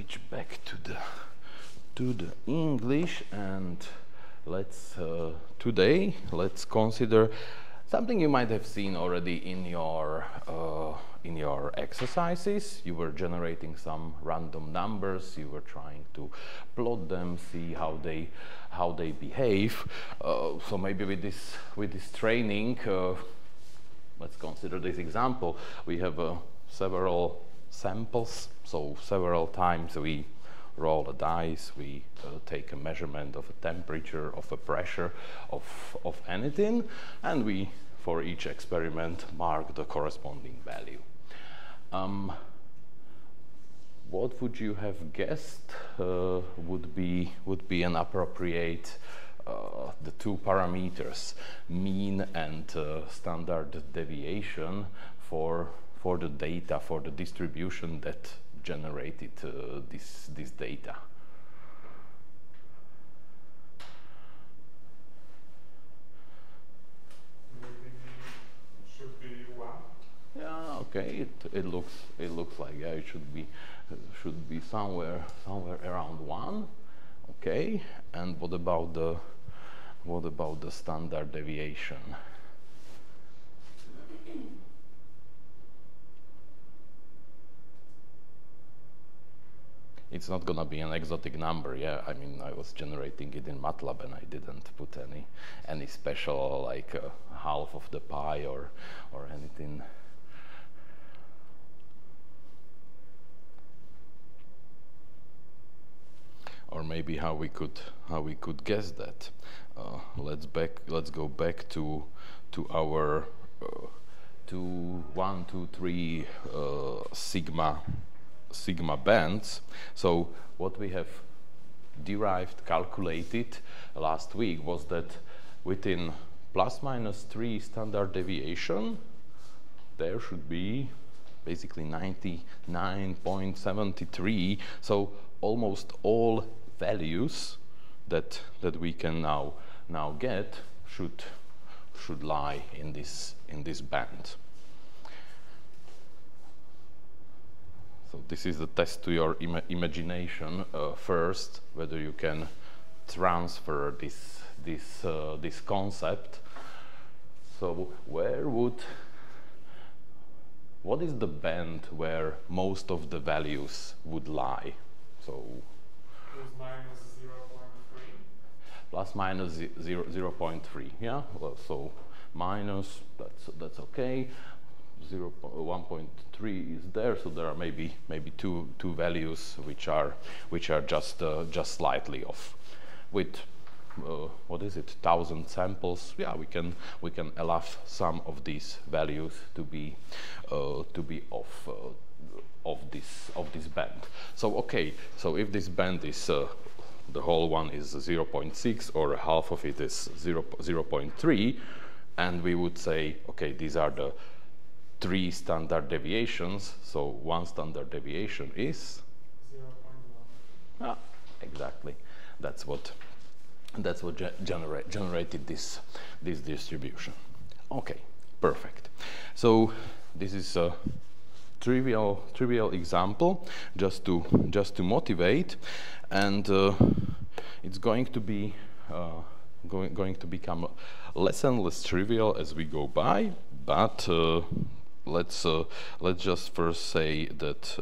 switch back to the English, and let's today let's consider something you might have seen already in your exercises. You were generating some random numbers. You were trying to plot them, see how they behave. So maybe with this training, let's consider this example. We have several samples, so several times we roll a dice, we take a measurement of a temperature, of a pressure, of anything, and we, for each experiment, mark the corresponding value. What would you have guessed would be an appropriate the two parameters, mean and standard deviation, for the data, for the distribution that generated this data? Maybe it should be 1. Yeah, okay. It looks like, yeah, it should be somewhere around 1. Okay. And what about the standard deviation? It's not gonna be an exotic number, yeah. I mean, I was generating it in MATLAB and I didn't put any special, like half of the pi or anything. Or maybe how we could guess that. Let's go back to our 1, 2, 3 sigma bands. So what we have derived, calculated last week was that within ±3 standard deviation, there should be basically 99.73. So almost all values that we can now get should lie in this band. So this is the test to your imagination first, whether you can transfer this concept. So what is the band where most of the values would lie? So plus minus 0.3, yeah. Well, so minus, that's okay. 1.3 is there, so there are maybe two values which are just slightly off. With what is it, 1,000 samples? Yeah, we can allow some of these values to be off this band. So okay, so if this band is the whole one is 0.6 or half of it is 0.3, and we would say, okay, these are the 3 standard deviations, so one standard deviation is 0.1. Ah, exactly. That's what generated this distribution. Okay, perfect. So this is a trivial example just to motivate, and it's going to be going to become less and less trivial as we go by, but let's just first say that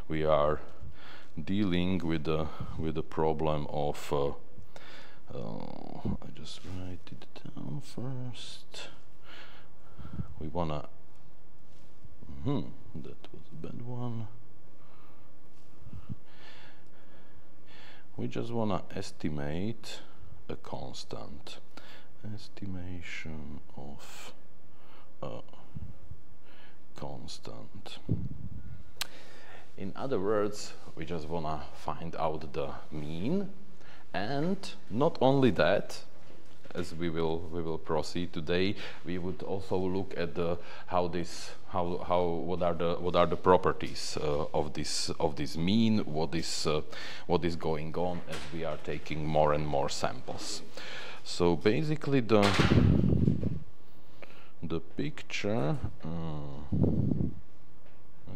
we are dealing with the problem of I just write it down first. We wanna that was a bad one. We just wanna estimate a constant. Estimation of a constant. In other words, we just want to find out the mean, and not only that, as we will proceed today, we would also look at what are the properties of this mean, what is going on as we are taking more and more samples. So basically the picture,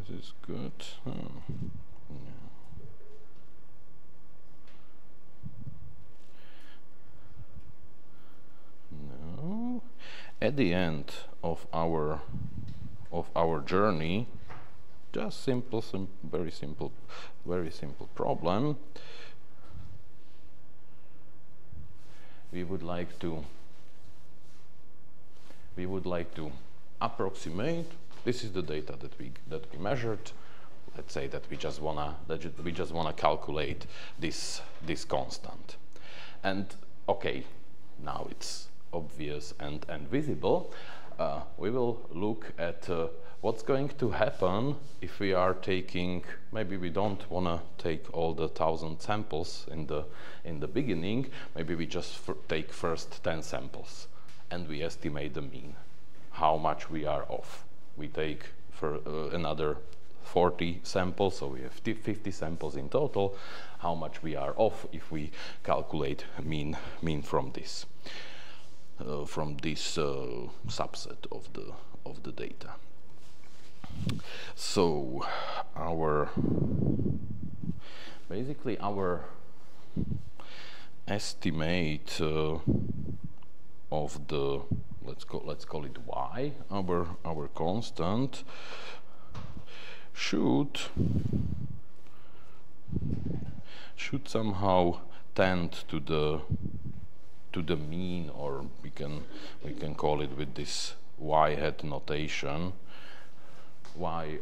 this is good. Yeah. at the end of our journey, just very simple problem, we would like to approximate. This is the data that we measured. Let's say that we just wanna calculate this constant. And okay, now it's obvious and visible. We will look at what's going to happen if we are taking, maybe we don't want to take all the 1,000 samples in the beginning. Maybe we just take first 10 samples and we estimate the mean, how much we are off. We take for another 40 samples, so we have 50 samples in total, how much we are off if we calculate mean from this subset of the data. So basically our estimate of the, let's call it y, our constant, should somehow tend to the mean, or we can call it with this y hat notation, y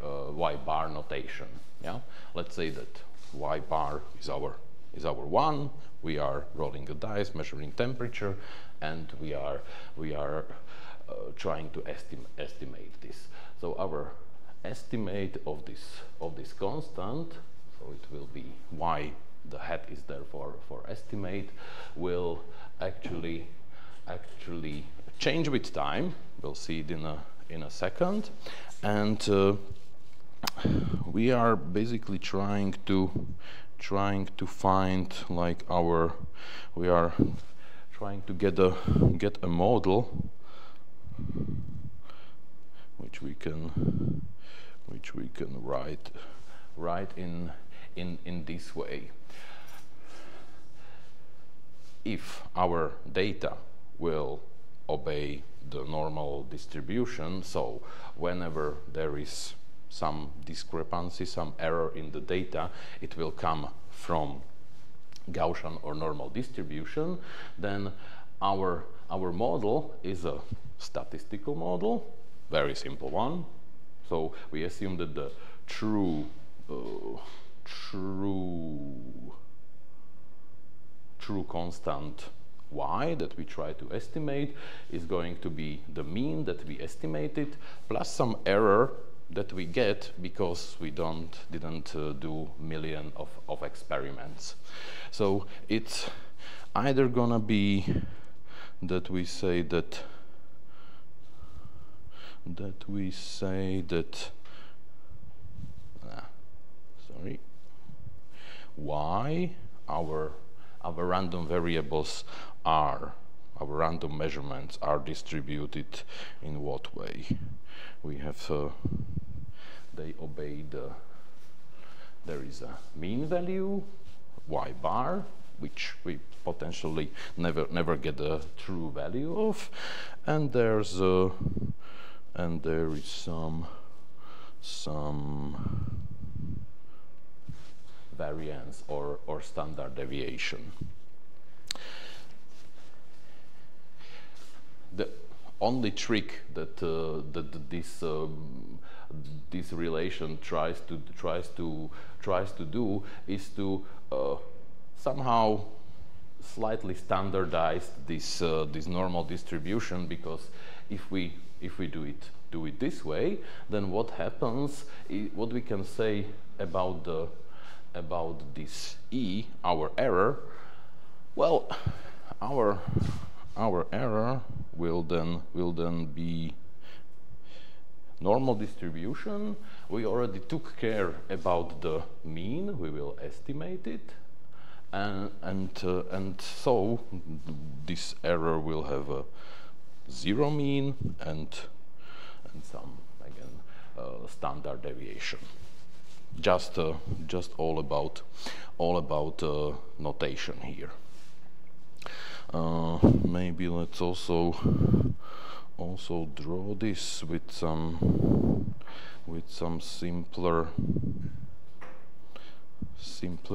bar notation. Yeah, let's say that y bar is our 1. We are rolling a dice, measuring temperature, and we are trying to estimate this. So our estimate of this constant, so it will be y, the hat is there for estimate, will actually change with time. We'll see it in a second, and we are basically trying to find, like, we are trying to get a model which we can write in this way. If our data will obey the normal distribution, so whenever there is some discrepancy, some error in the data, it will come from Gaussian or normal distribution, then our model is a statistical model, very simple one. So we assume that the true constant y that we try to estimate is going to be the mean that we estimated plus some error that we get because we didn't do million of experiments. So it's either gonna be that we say that y, our random variables are, our random measurements are distributed in what way? We have they obey there is a mean value y bar, which we potentially never get a true value of, and there is some variance or standard deviation. The only trick that this relation tries to do is to somehow slightly standardize this normal distribution, because if we do it this way, then what happens, what we can say about this E, our error, well, our error will then be normal distribution. We already took care about the mean, we will estimate it, and so this error will have a zero mean and some, again, standard deviation. Just all about notation here. Maybe let's also also draw this with some simpler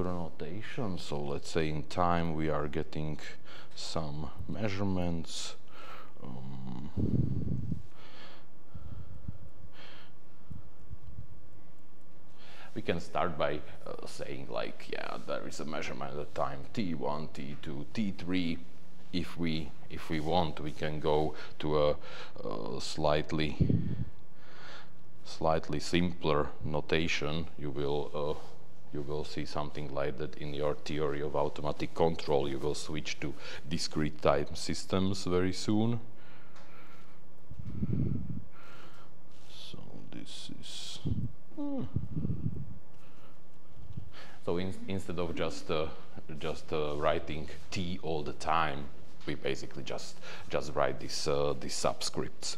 notation. So let's say in time we are getting some measurements. We can start by saying like, yeah, there is a measurement at time t1, t2, t3. If we want, we can go to a slightly simpler notation. You will see something like that in your theory of automatic control. You will switch to discrete time systems very soon. So this is so instead of just writing t all the time, we basically just write these subscripts.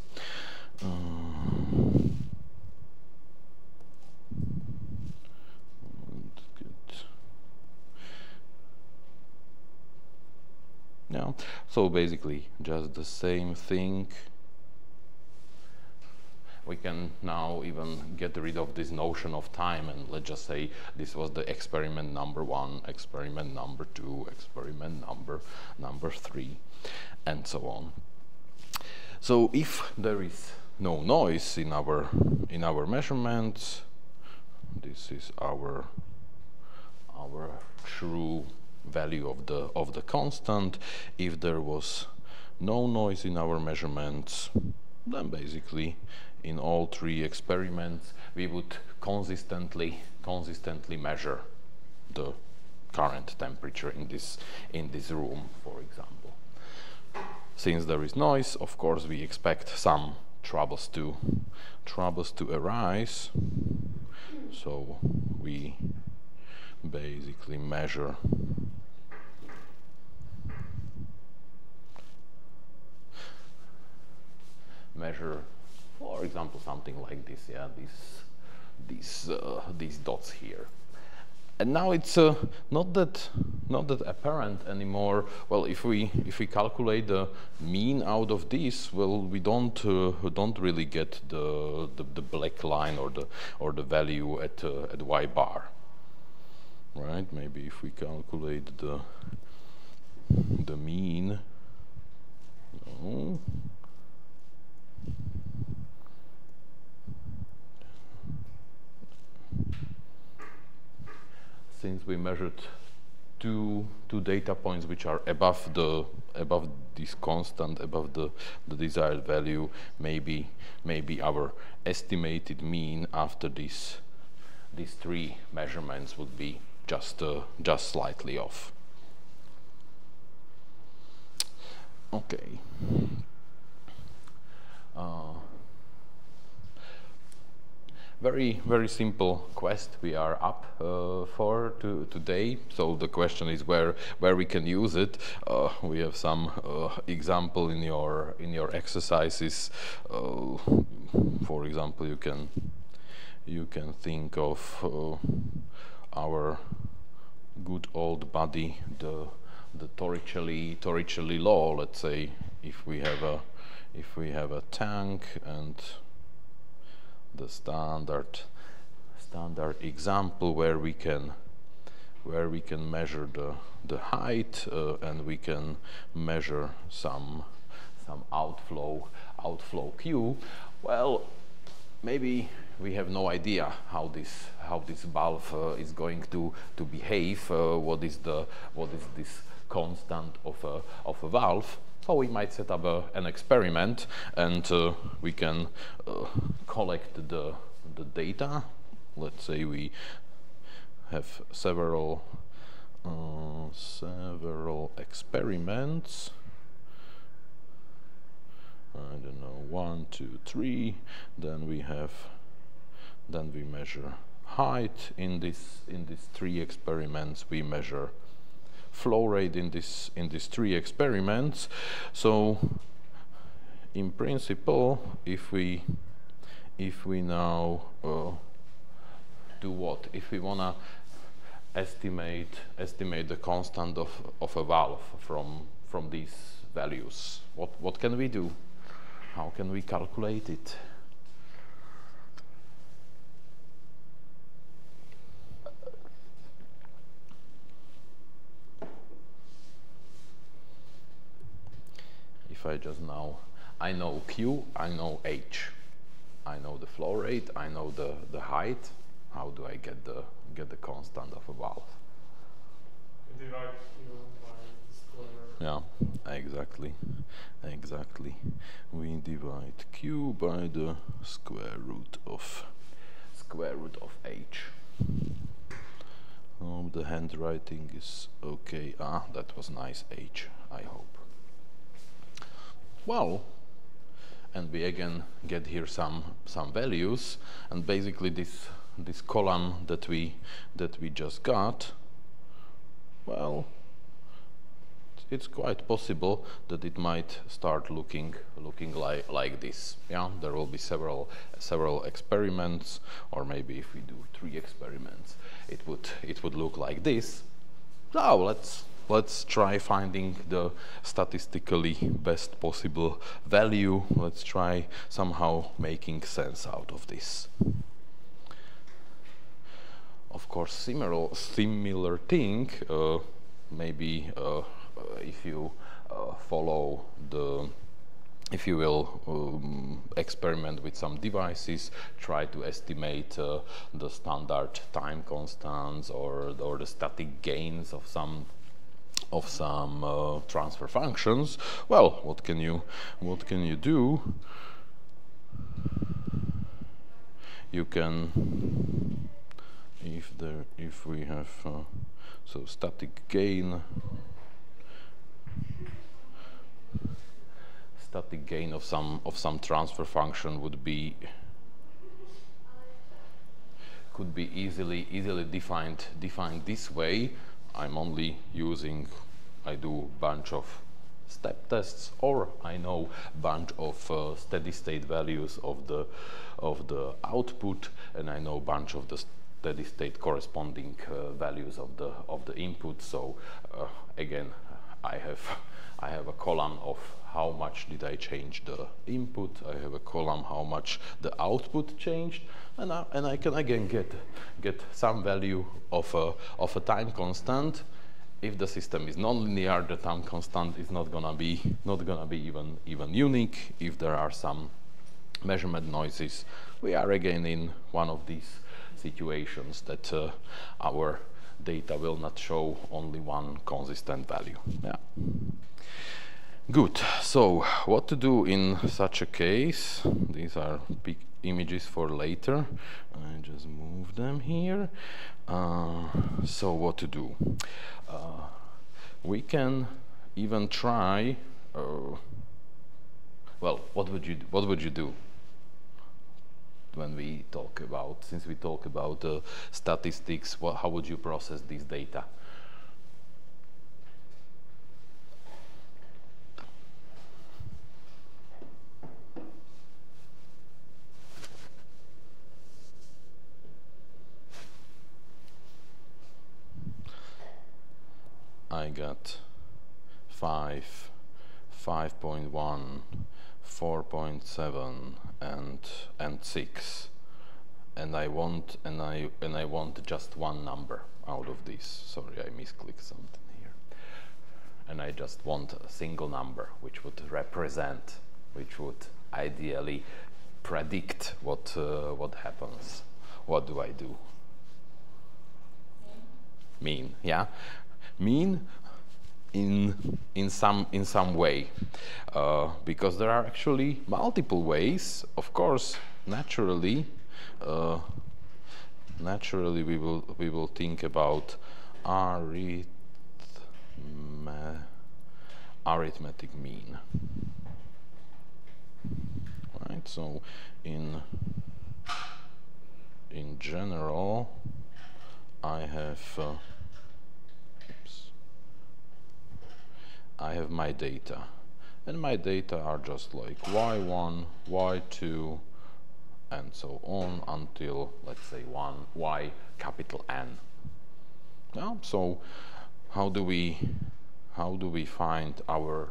Yeah, so basically just the same thing. We can now even get rid of this notion of time, and let's just say this was the experiment number 1, experiment number 2, experiment number 3, and so on. So if there is no noise in our measurements, this is our true value of the constant. If there was no noise in our measurements, then basically in all 3 experiments we would consistently measure the current temperature in this room, for example. Since there is noise, of course we expect some troubles to arise, so we basically measure for example something like this, yeah, these dots here. And now it's not that apparent anymore. Well, if we calculate the mean out of this, well, we don't really get the black line or the value at y bar, right? Maybe if we calculate the mean, no. Since we measured two data points which are above this constant, above the desired value, maybe our estimated mean after these 3 measurements would be just slightly off. Okay. Very simple quest we are up for today. So the question is where we can use it. We have some example in your exercises. For example, you can think of our good old buddy, the Torricelli law. Let's say if we have a tank and the standard example where we can measure the height and we can measure some outflow Q. Well, maybe we have no idea how this valve is going to behave. What is this constant of a valve? So we might set up an experiment, and we can collect the data. Let's say we have several experiments. I don't know, 1, 2, 3. Then we measure height in these 3 experiments. We measure flow rate in these 3 experiments. So in principle, if we now do what? If we wanna estimate the constant of a valve from these values, what can we do? How can we calculate it? If I just now, I know Q, I know H, I know the flow rate, I know the height. How do I get the constant of a valve? You divide Q by the square. Yeah, exactly. We divide Q by the square root of H. Oh, the handwriting is okay. Ah, that was nice. H, I hope. Well, and we again get here some values, and basically this column that we just got, well, it's quite possible that it might start looking like this. Yeah, there will be several experiments, or maybe if we do 3 experiments, it would look like this. So let's try finding the statistically best possible value. Let's try somehow making sense out of this. Of course, similar thing, maybe if you follow if you will experiment with some devices, try to estimate the standard time constants or the static gains of some transfer functions. Well, what can you do? You can, if we have so static gain of some transfer function could be easily defined this way. I'm only using, I do bunch of step tests, or I know bunch of steady state values of the output, and I know bunch of the steady state corresponding values of the input. So again, I have a column of how much did I change the input. I have a column how much the output changed, and I can again get some value of a time constant. If the system is nonlinear, the time constant is not gonna be even unique. If there are some measurement noises, we are again in one of these situations that our data will not show only one consistent value. Yeah. Good. So what to do in such a case? These are big images for later. I just move them here. So what to do? We can even try. Well, what would you do when we talk about, since we talk about statistics? How would you process these data? I got 5, 5.1, 4.7, and 6, and I want just one number out of this. Sorry, I misclicked something here, and I just want a single number which would represent, which would ideally predict what happens. What do I do? Mean, yeah. Mean in some way, because there are actually multiple ways. Of course, naturally we will think about arithmetic mean, right? So in general, I have my data, and my data are just like y1, y2, and so on until, let's say, y capital N. Yeah, so how do we find our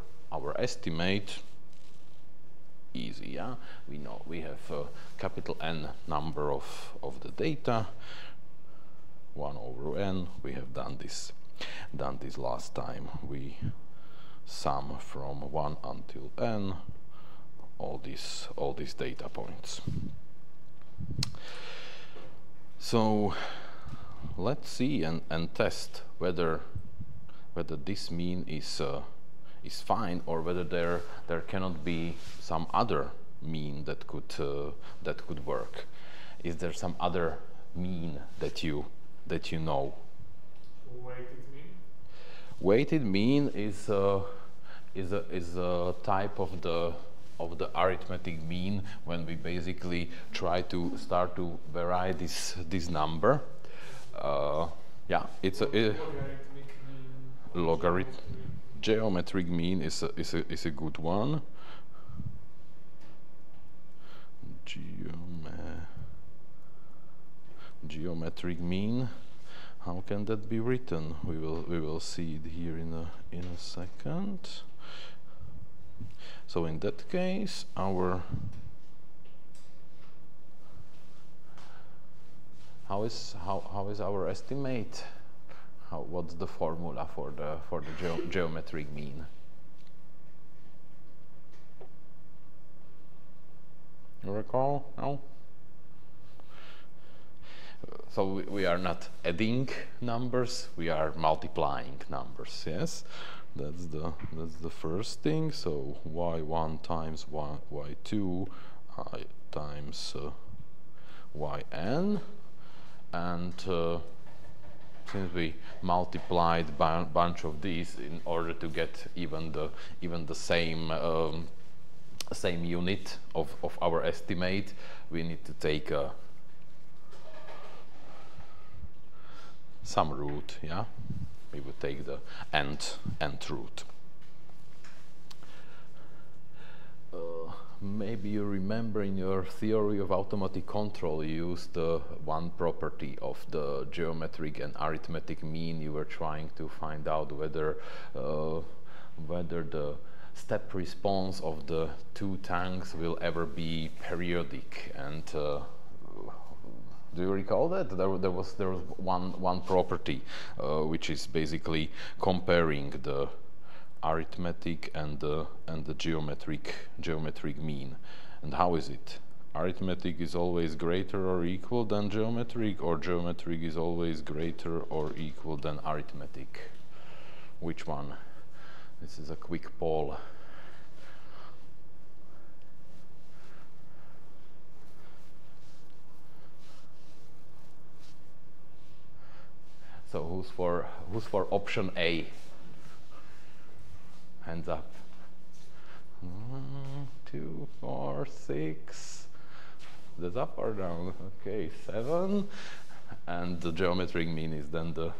estimate? easy, yeah? We know we have a capital N number of the data, 1 over n. We have done this last time. We sum from 1 until n all these data points. So let's see and test whether this mean is fine, or whether there cannot be some other mean that could work. Is there some other mean that you know? Weighted mean? Weighted mean is a type of the arithmetic mean when we basically try to start to vary this number. Yeah, it's a logarithmic. Geometric mean is a good one. Geometric mean. How can that be written? We will see it here in a second. So in that case, how is our estimate? What's the formula for the geometric mean? You recall? No. So we are not adding numbers; we are multiplying numbers. Yes, that's the first thing. So y1 times y2 times yn, and since we multiplied a bunch of these in order to get even the same unit of our estimate, we need to take some root. Yeah, we would take the nth root. Maybe you remember in your theory of automatic control, you used one property of the geometric and arithmetic mean. You were trying to find out whether the step response of the two tanks will ever be periodic. And do you recall that? There was one property which is basically comparing the arithmetic and the geometric mean. And how is it? Arithmetic is always greater or equal than geometric, or geometric is always greater or equal than arithmetic? Which one? This is a quick poll. So who's for option A? Hands up. 1, 2, 4, 6. That's up or down? Okay, 7. And the geometric mean is then the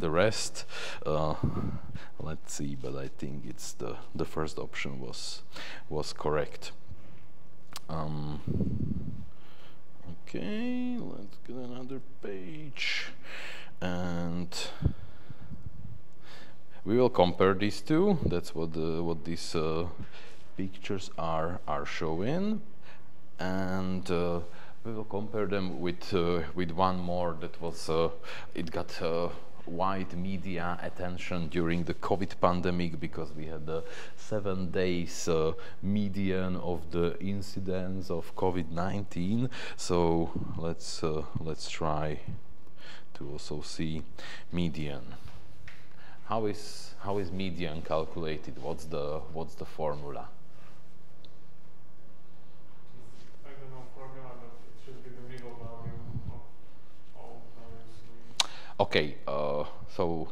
rest. Let's see, but I think it's the first option was correct. Okay, let's get another page, and we will compare these two. That's what these pictures are showing, and we will compare them with one more that was it got wide media attention during the COVID pandemic, because we had the 7 days median of the incidence of COVID-19. So let's try to also see median. How is median calculated? What's the formula? I don't know formula, but it should be the middle value of all values. Okay, so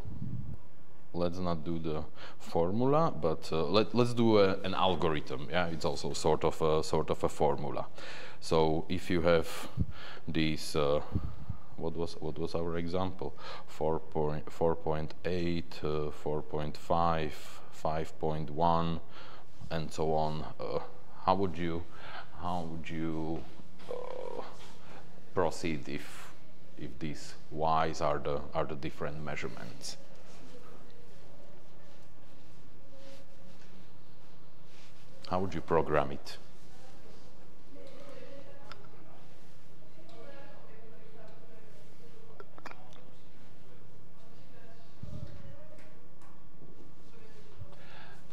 let's not do the formula, but let's do an algorithm. Yeah, it's also sort of a formula. So if you have these, what was our example? 4.8, 4.5, 5.1, and so on. How would you proceed if these y's are the different measurements? How would you program it?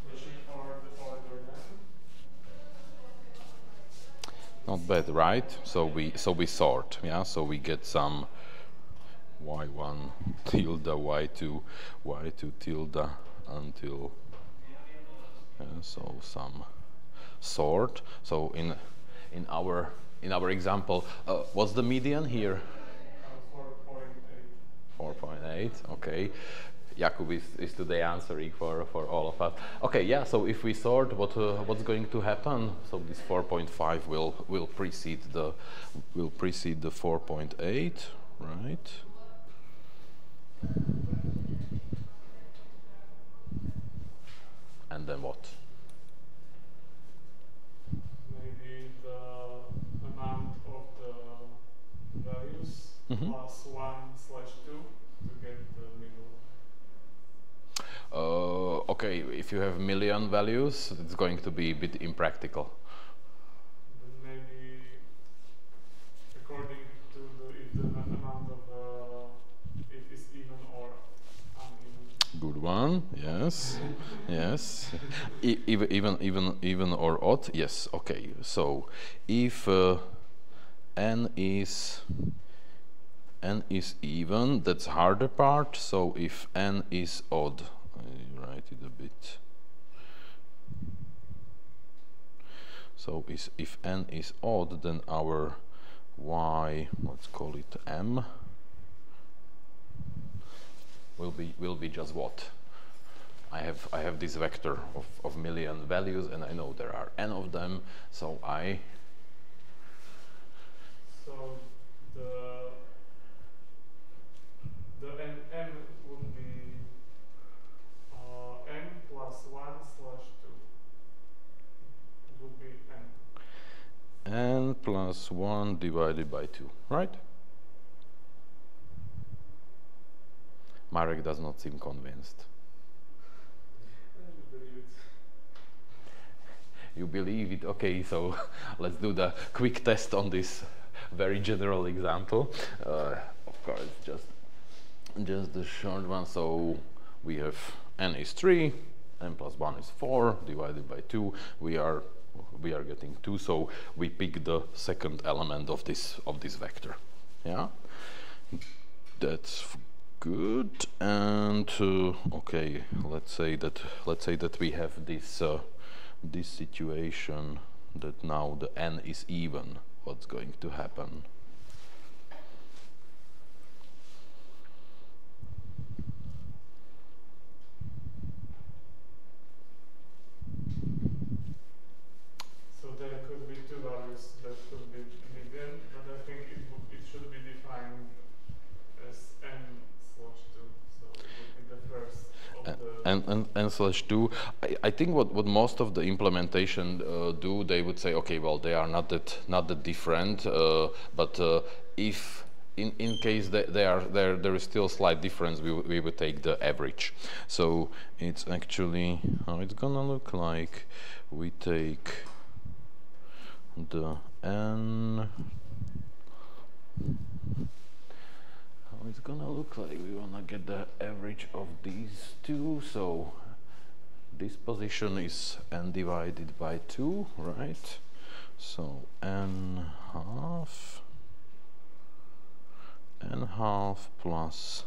Pushing for the order then. Not bad, right? So we sort, yeah. So we get some y1 tilde y2 tilde until so some sort. So in our example, what's the median here? 4.8. 4.8. Okay. Jakub is today answering for all of us. Okay, yeah. So if we sort, what's going to happen? So this 4.5 will precede the 4.8, right? And then what? Maybe the amount of the values plus 1/2 to get the middle. Okay, if you have million values, it's going to be a bit impractical. Then maybe according to if the amount of it is even or uneven. Good one. Yes. Yes. Even or odd. Yes. Okay. So if n is even, that's harder part. So if n is odd, I write it a bit. So if n is odd, then our y, let's call it m, will be just what? I have this vector of million values, and I know there are n of them, so So the n would be n plus 1/2. It would be n plus 1 divided by 2, right? Marek does not seem convinced. You believe it? Okay, so let's do the quick test on this very general example. Of course, just the short one. So we have n is 3, n plus 1 is 4, divided by 2. We are getting 2, so we pick the second element of this vector. Yeah, that's good. And okay, let's say that we have this this situation that now the n is even. What's going to happen? So there could be two values that could be median, but I think it should be defined as n/2. So it would be the first of the n/2. I think what most of the implementation do, they would say, okay, well, they are not that different, but if in case there is still slight difference, we would take the average. So it's actually how it's gonna look like. We take the n. How it's gonna look like? We wanna get the average of these two. So this position is n divided by 2, right? So n half plus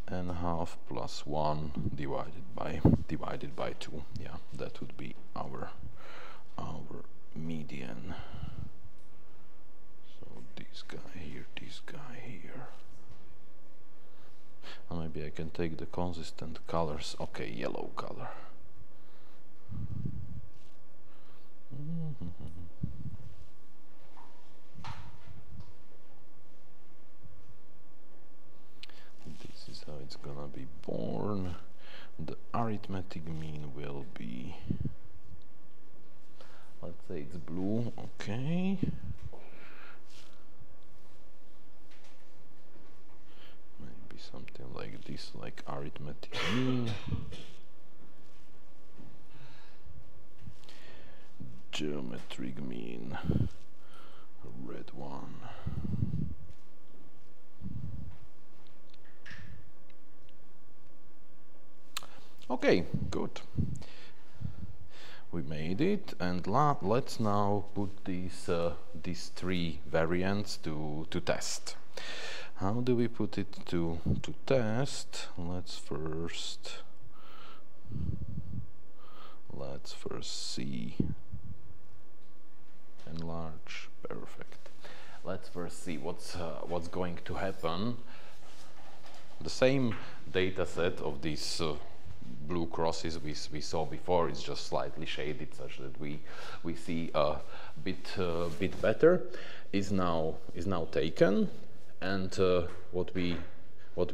n half plus 1 divided by 2. Yeah, that would be our median. So this guy here, this guy here. And maybe I can take the consistent colors. Okay, yellow color. This is how it's gonna be born. The arithmetic mean will be, let's say it's blue, okay. Maybe something like this, like arithmetic mean. geometric mean, red one. Okay, good. We made it, and let's now put these three variants to test. How do we put it to test? Let's first see. Enlarge. Perfect. Let's first see what's going to happen. The same data set of these blue crosses we saw before is just slightly shaded, such that we see a bit better. Is now taken, and what we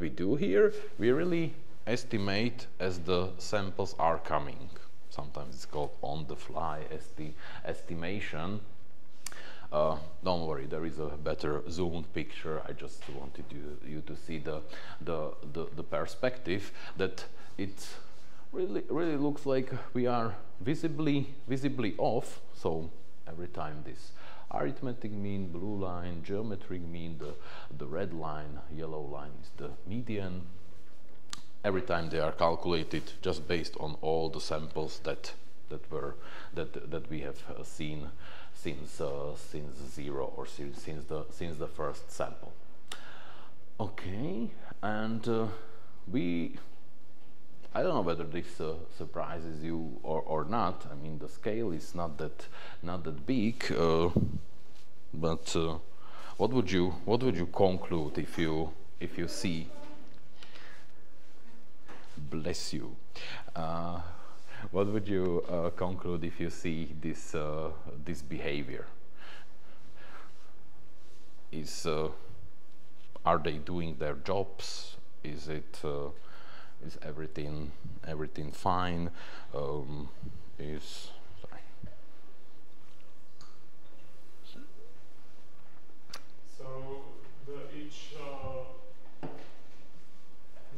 do here, we really estimate as the samples are coming. Sometimes it's called on-the-fly estimation. Don't worry, there is a better zoomed picture. I just wanted you to see the perspective, that it really looks like we are visibly off. So every time this arithmetic mean, blue line, geometric mean, the red line, yellow line is the median. Every time they are calculated just based on all the samples that we have seen since zero, or since the first sample. Okay, and I don't know whether this surprises you or not. I mean, the scale is not that big, but what would you conclude if you see? Bless you. What would you conclude if you see this behavior? Are they doing their jobs? Is everything fine? Sorry. So each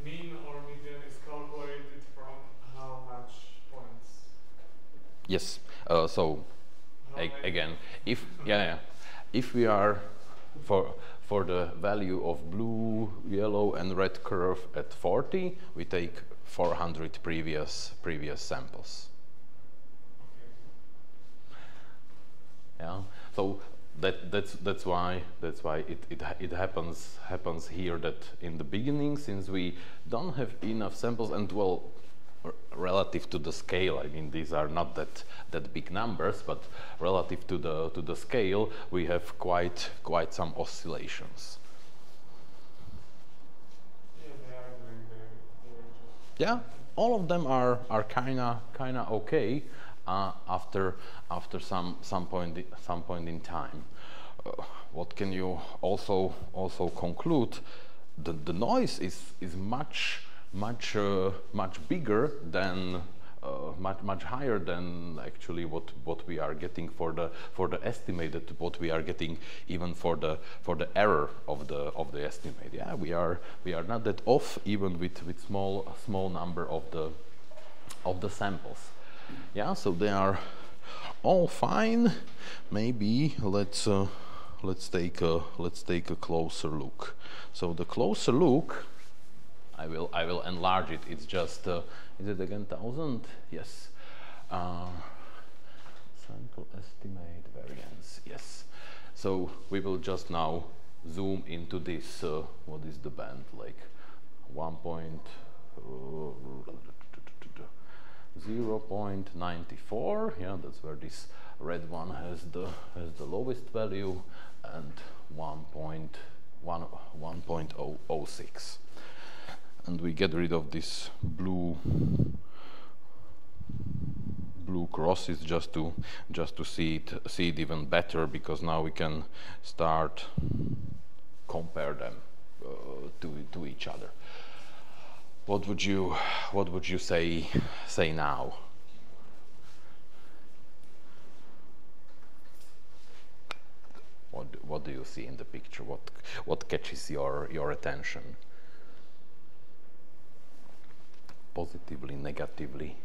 mean or median is calculated from how much points? Yes. So again, if we are for the value of blue, yellow, and red curve at 40, we take 400 previous samples. Okay. Yeah. So that's why it happens here, that in the beginning, since we don't have enough samples, and well, relative to the scale, I mean, these are not that big numbers, but relative to the scale, we have quite some oscillations. Yeah, they are doing their job. Yeah, all of them are kinda okay after some point in time. What can you also conclude? The noise is much bigger than much higher than actually what we are getting for the estimated, what we are getting even for the error of the estimate. Yeah, we are not that off, even with small number of the samples. Yeah, so they are all fine. Maybe let's take a closer look. So the closer look, I will enlarge it. It's just is it again 1000? Yes. Sample estimate variance. Yes. So we will just now zoom into this. What is the band, like 0.94? Yeah, that's where this red one has the lowest value, and 1.006. And we get rid of this blue crosses just to see it even better, because now we can start compare them to each other. What would you say now? What do you see in the picture? What catches your attention? Positively, negatively?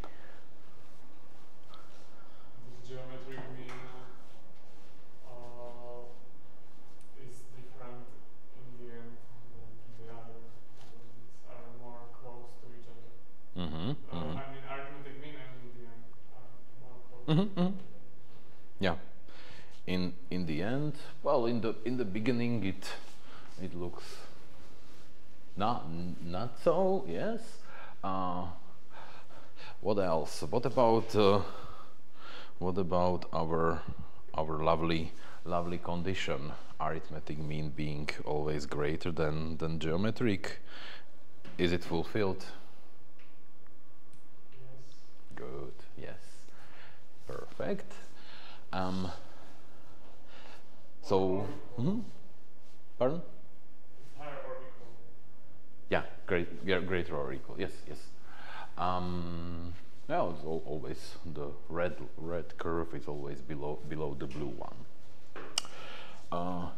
geometric mean is different in the end than the other ones are more close to each other. I mean, arithmetic mean and median are more close to each other. Yeah. In the end, well, in the beginning, it looks not so. Yes. What else? What about our lovely condition? Arithmetic mean being always greater than geometric. Is it fulfilled? Yes. Good. Yes. Perfect. So, pardon? It's higher or equal. Yeah, greater or equal. Yes, yes. Yeah, it's always the red curve is always below the blue one.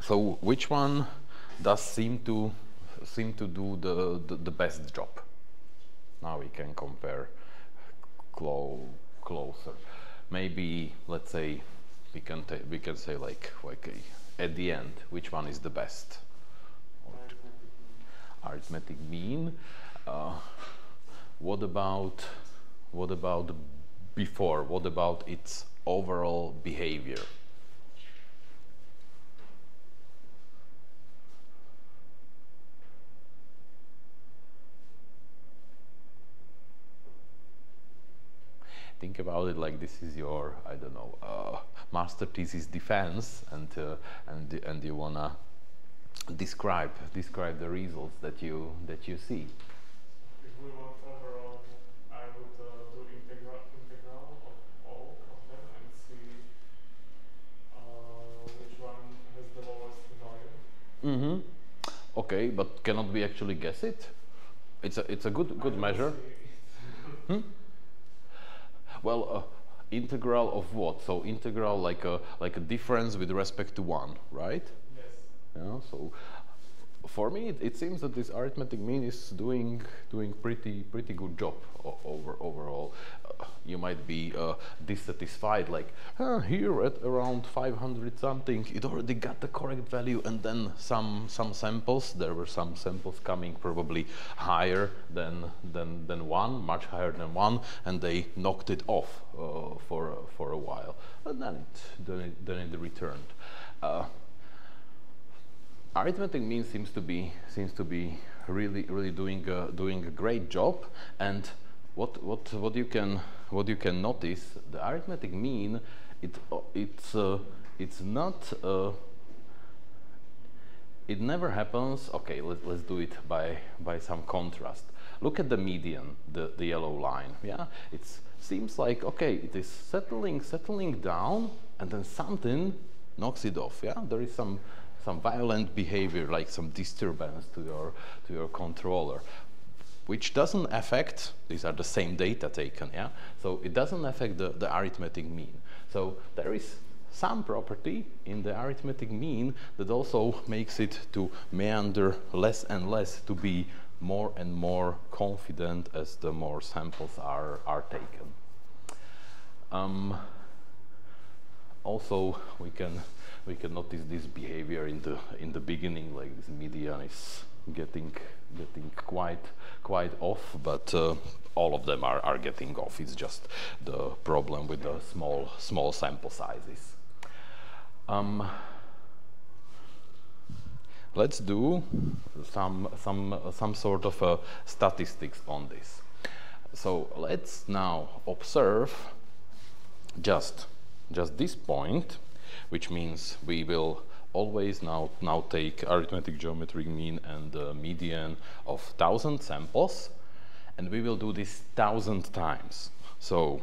So which one does seem to do the best job? Now we can compare closer. Maybe let's say we can say like at the end, which one is the best? Arithmetic mean. What about before? What about its overall behavior? Think about it like this is your, I don't know, master thesis defense, and you wanna describe the results that you see. If we want overall, I would do integral of all of them and see which one has the lowest value. Okay, but cannot we actually guess it? It's a good measure. Well, integral of what? So integral like a difference with respect to 1, right? Yes. Yeah. So for me, it seems that this arithmetic mean is doing pretty good job overall. You might be dissatisfied, like here at around 500 something, it already got the correct value, and then some samples. There were some samples coming probably higher than 1, much higher than 1, and they knocked it off for a while, and then it returned. Arithmetic mean seems to be really doing a great job, and what you can notice, the arithmetic mean, it's not it never happens. Okay, let's do it by some contrast. Look at the median, the yellow line. Yeah, it seems like okay, it is settling down, and then something knocks it off. Yeah, there is some violent behavior, like some disturbance to your controller, which doesn't affect, these are the same data taken, yeah? So it doesn't affect the arithmetic mean. So there is some property in the arithmetic mean that also makes it to meander less and less, to be more and more confident as the more samples are taken. Also, we can notice this behavior in the beginning, like this median is getting quite off, but all of them are getting off. It's just the problem with the small sample sizes. Let's do some sort of statistics on this. So let's now observe just this point, which means we will always now take arithmetic geometric mean and median of 1,000 samples, and we will do this 1,000 times. So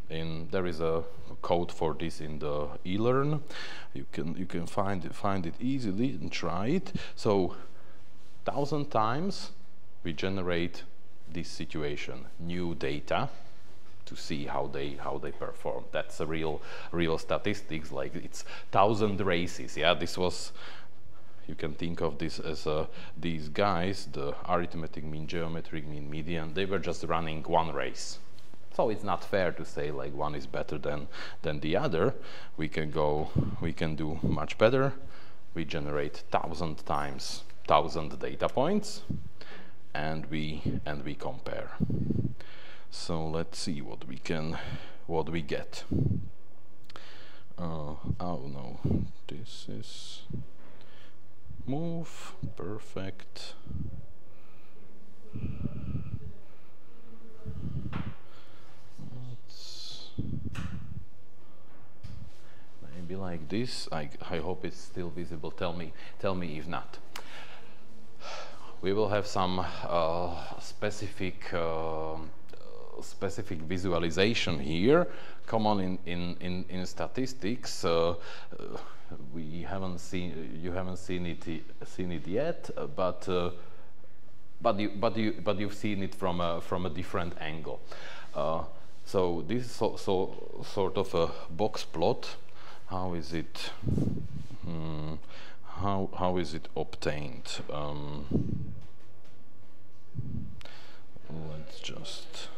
there is a code for this in the eLearn. You can find it easily and try it. So 1,000 times we generate this situation, new data, to see how they perform. That's a real statistics, like it's 1,000 races. Yeah, this was, you can think of this as these guys, the arithmetic mean, geometric mean, median, they were just running one race. So it's not fair to say like one is better than the other. We can do much better. We generate 1,000 times 1,000 data points, and we compare. So let's see what we get. Oh no, this is move, perfect. Maybe like this. I hope it's still visible. Tell me if not. We will have some specific visualization here, common in statistics. You haven't seen it yet, but you've seen it from a different angle. So this is sort of a box plot. How is it? How is it obtained? Let's just.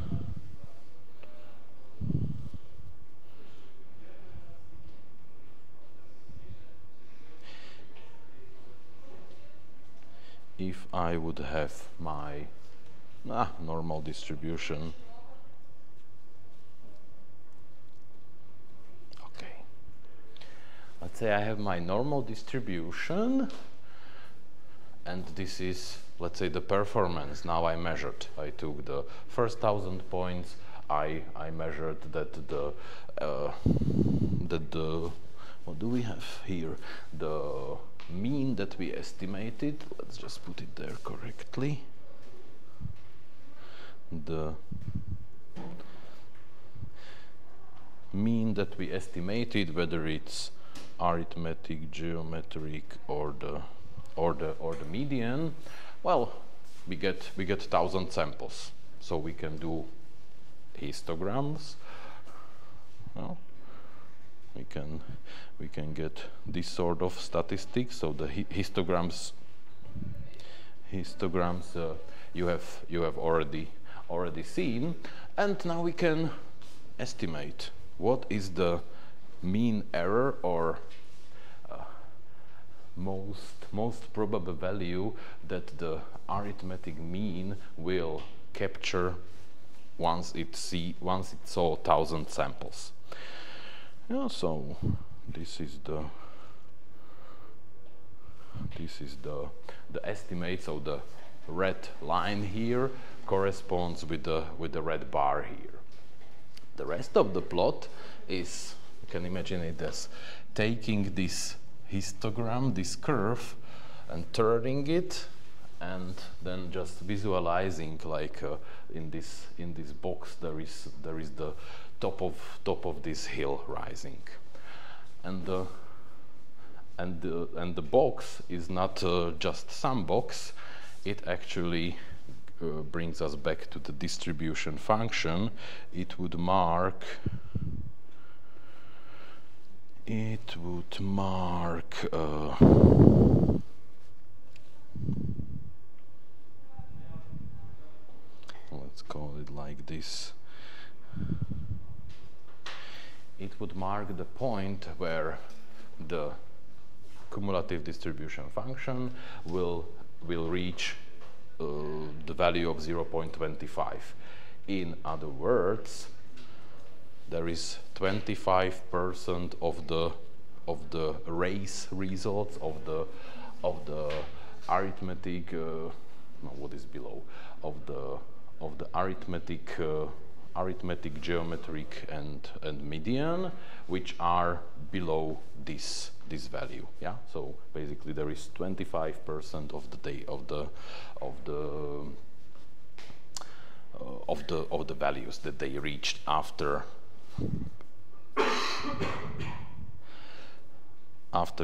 If I would have my normal distribution. Okay. Let's say I have my normal distribution, and this is, let's say, the performance. Now I measured. I took the first 1,000 points. I measured that the what do we have here? The mean that we estimated. Let's just put it there correctly. The mean that we estimated, whether it's arithmetic, geometric, or the median. Well, we get 1,000 samples, so we can do histograms. Well, we can get this sort of statistics. So the histograms you have already seen, and now we can estimate what is the mean error, or most probable value that the arithmetic mean will capture once it saw 1,000 samples. Yeah, so this is the estimate. So the red line here corresponds with the red bar here. The rest of the plot is, you can imagine it as taking this histogram, this curve, and turning it, and then just visualizing, like in this box there is the top of this hill rising, and the box is not just some box. It actually brings us back to the distribution function. It would mark. Let's call it like this. It would mark the point where the cumulative distribution function will reach the value of 0.25. In other words, there is 25% of the race results of the arithmetic. No, what is below of the arithmetic, geometric, and median, which are below this value. Yeah. So basically, there is 25% of the values that they reached after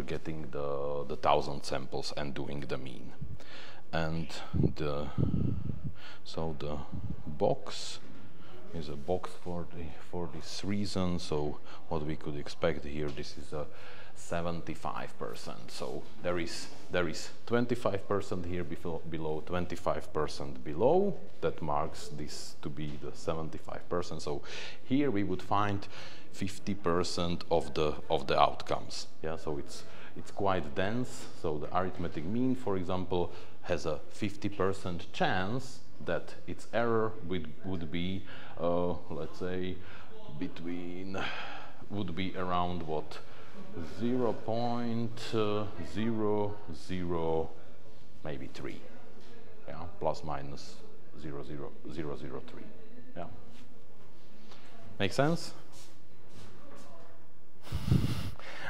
getting the 1,000 samples and doing the mean. And so the box is a box for this reason. So what we could expect here, this is 75%. So there is 25% here below 25% below. That marks this to be the 75%. So here we would find 50% of the outcomes. Yeah, so it's quite dense. So the arithmetic mean, for example, has a 50% chance that its error would be, let's say, would be around what, 0.00 maybe 3, yeah, plus minus 0.0003. Yeah, make sense?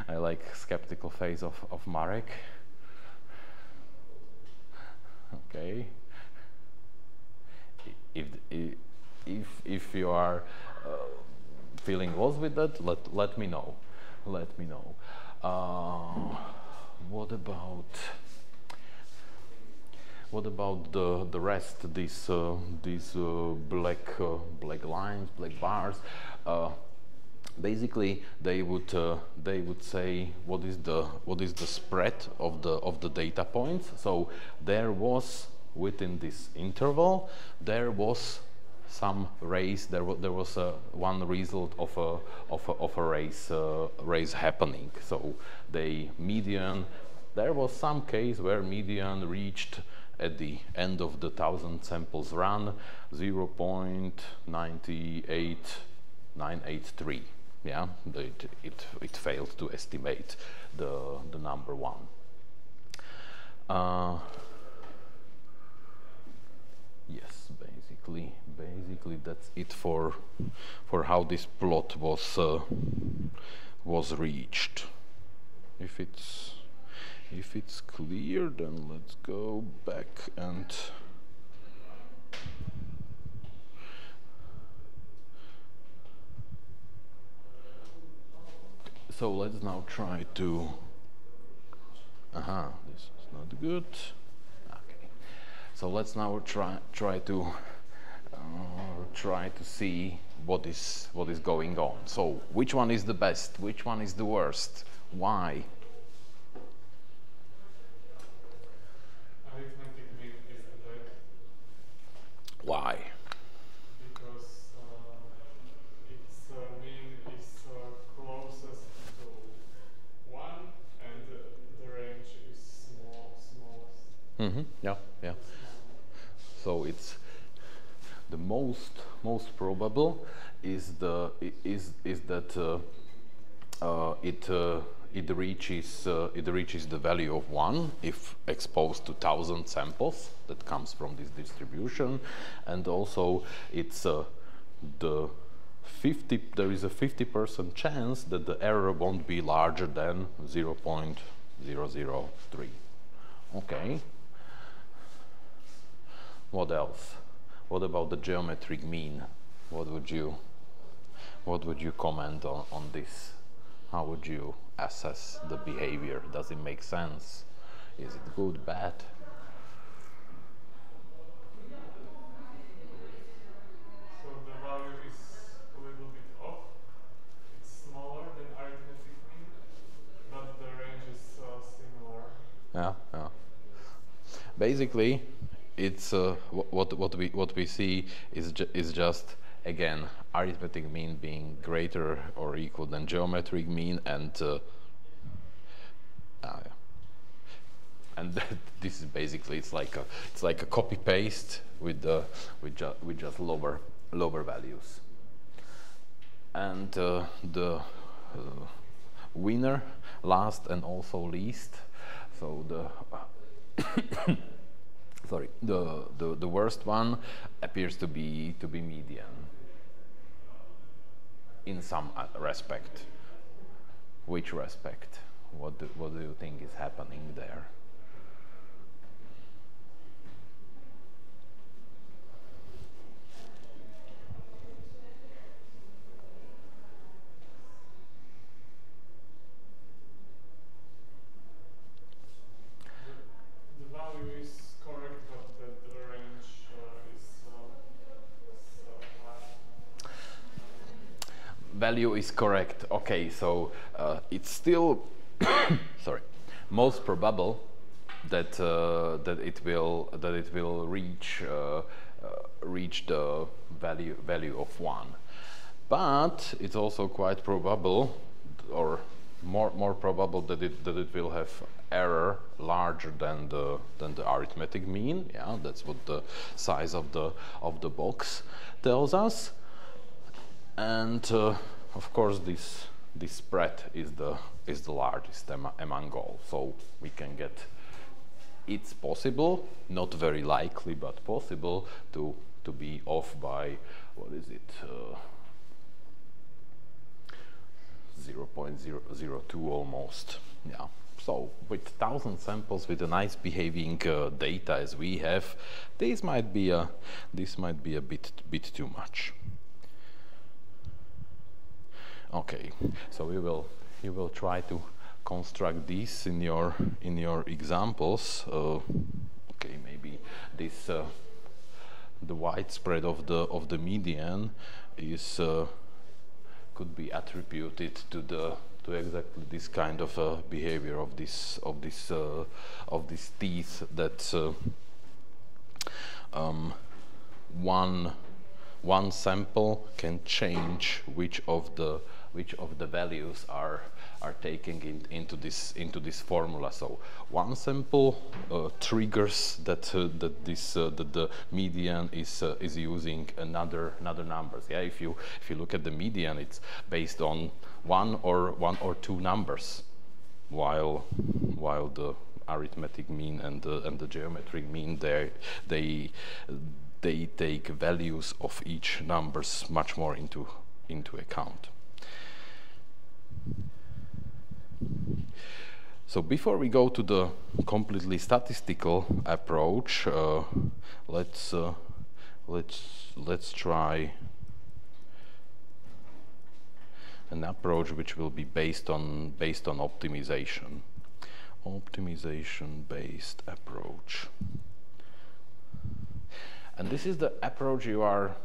I like skeptical face of Marek. Okay. If you are feeling lost with that, let me know. Let me know. What about the rest? These black lines, black bars. Basically, they would say what is the spread of the data points. So there was, within this interval, there was some race. There was one result of a race happening. So the median. There was some case where median reached at the end of the 1,000 samples run 0.98983. Yeah, it failed to estimate the number 1. Yes, basically that's it for how this plot was reached. If it's clear, then let's go back and so let's now try to this is not good. Okay, so let's now try to see what is going on. So which one is the best, which one is the worst, why? Arithmetic mean is the best. Why? Because its mean is closest to 1 and the range is smallest. Yeah. So it's the most probable is that it reaches the value of 1 if exposed to 1,000 samples that comes from this distribution, and also it's there is a 50% chance that the error won't be larger than 0.003. Okay. What else? What about the geometric mean? What would you comment on this? How would you assess the behavior? Does it make sense? Is it good, bad? So the value is a little bit off. It's smaller than arithmetic mean, but the range is similar. Yeah. Basically, it's what we see is just, again, arithmetic mean being greater or equal than geometric mean, and this is basically it's like a copy paste with just lower values. And the winner, last and also least. So the worst one appears to be median in some respect. Which respect? What do you think is happening there? The value is correct, but the range is Value is correct. Okay, so it's still sorry, most probable that that it will reach the value of 1. But it's also quite probable, or more probable, that it will have error larger than the arithmetic mean. Yeah, that's what the size of the box tells us. And of course, this spread is the largest among all. So we can get, it's possible, not very likely, but possible to be off by, what is it, 0.002 almost. Yeah. So with 1,000 samples, with a nice behaving data as we have, this might be a bit too much. Okay, so you will try to construct this in your examples. Okay, maybe this the widespread of the median is could be attributed to exactly this kind of behavior of this teeth, that one sample can change which of the values are taken into this formula. So one sample triggers that the median is using another numbers. Yeah, if you look at the median, it's based on one or two numbers, while the arithmetic mean and the geometric mean, they take values of each numbers much more into account. So before we go to the completely statistical approach, let's try an approach which will be based on optimization. Optimization-based approach. And this is the approach you are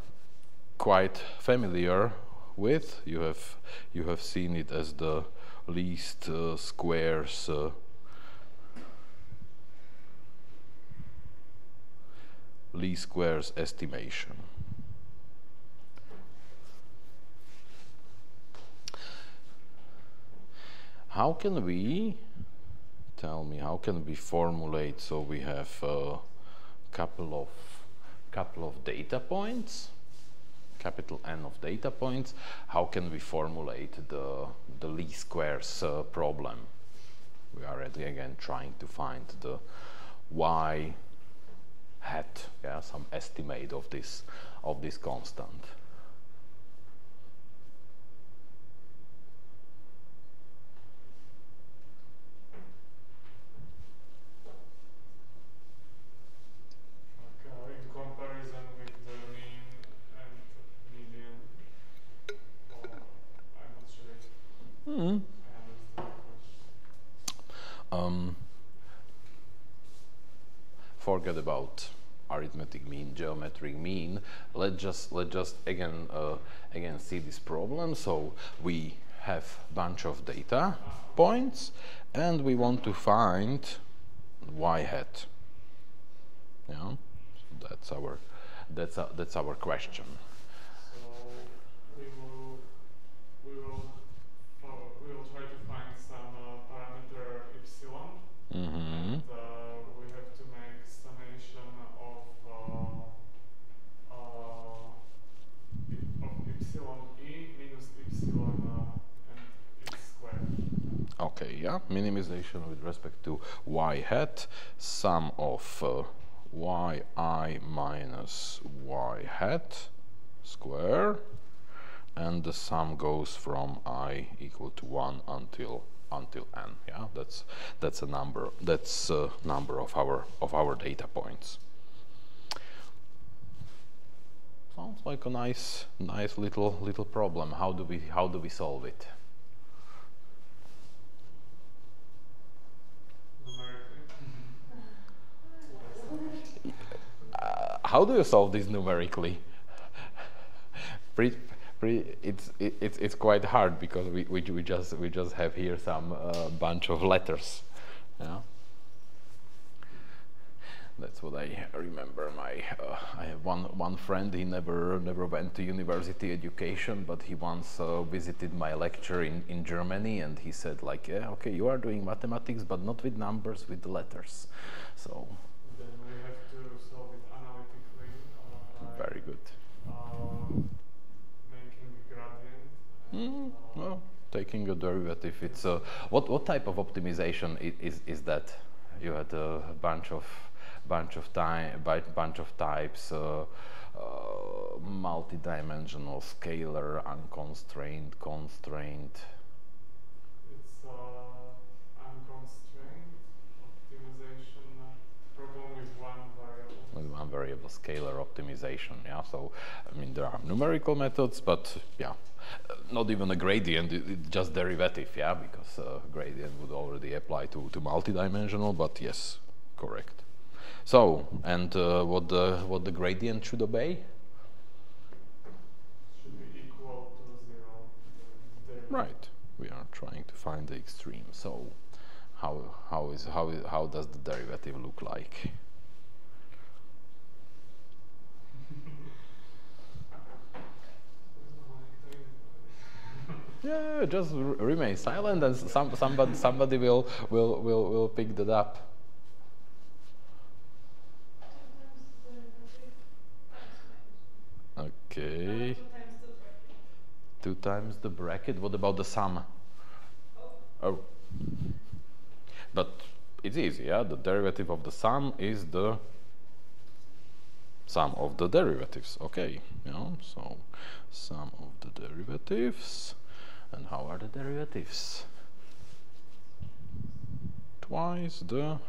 quite familiar with. You have seen it as the least squares estimation. How can we, tell me, how can we formulate, so we have a couple of data points, capital N of data points, how can we formulate the least squares problem? We are again trying to find the y hat, yeah, some estimate of this constant. Forget about arithmetic mean, geometric mean. Let's just again see this problem. So we have a bunch of data points, and we want to find y hat. Yeah, so that's our question. Mm-hmm. And we have to make summation of epsilon e minus epsilon and x squared. Okay, yeah, minimization with respect to y hat, sum of yi minus y hat square, and the sum goes from I equal to 1 until n. Yeah, that's a number. That's a number of our data points. Sounds like a nice little problem. How do we solve it? How do you solve this numerically? It's quite hard because we just have here some bunch of letters. Yeah. That's what I remember. I have one friend. He never went to university education, but he once visited my lecture in Germany, and he said like, yeah, okay, you are doing mathematics, but not with numbers, with the letters. So. Then we have to solve it analytically. Very good. Making a gradient. Well, taking a derivative. It's what type of optimization is that? You had a bunch of types, multi-dimensional, scalar, unconstrained, constrained. It's unconstrained optimization problem with one variable. With one variable, scalar optimization. Yeah. So I mean there are numerical methods, but yeah, not even a gradient. It's just derivative. Yeah, because gradient would already apply to multi-dimensional. But yes, correct. So, and what the gradient should obey? Should be equal to 0. Right. We are trying to find the extreme. So, how does the derivative look like? Yeah, just remain silent, and somebody will pick that up. Okay. 2 times the bracket. What about the sum? Oh. But it's easy, yeah? The derivative of the sum is the sum of the derivatives. Okay, yeah, so sum of the derivatives. And how are the derivatives? Twice the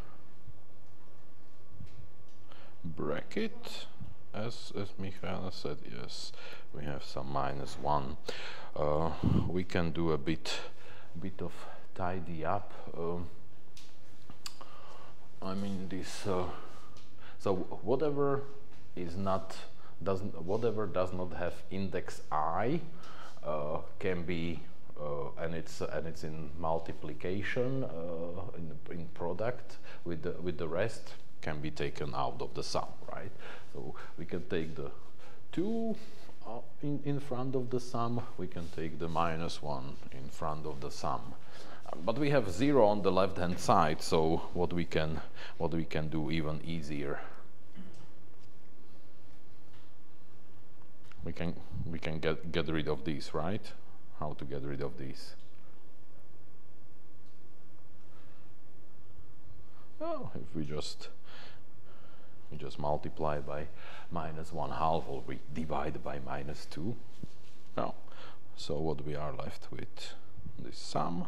bracket. As Michaela said, yes, we have some -1. We can do a bit of tidy up. I mean this. So whatever does not have index I can be, and it's in multiplication in product with the rest, can be taken out of the sum, right? So we can take the 2 in front of the sum, we can take the -1 in front of the sum. But we have 0 on the left hand side, so what we can do even easier. We can get rid of these, right? How to get rid of these? Oh, if we just multiply by -1/2, or we divide by -2. Oh, so what we are left with? This sum,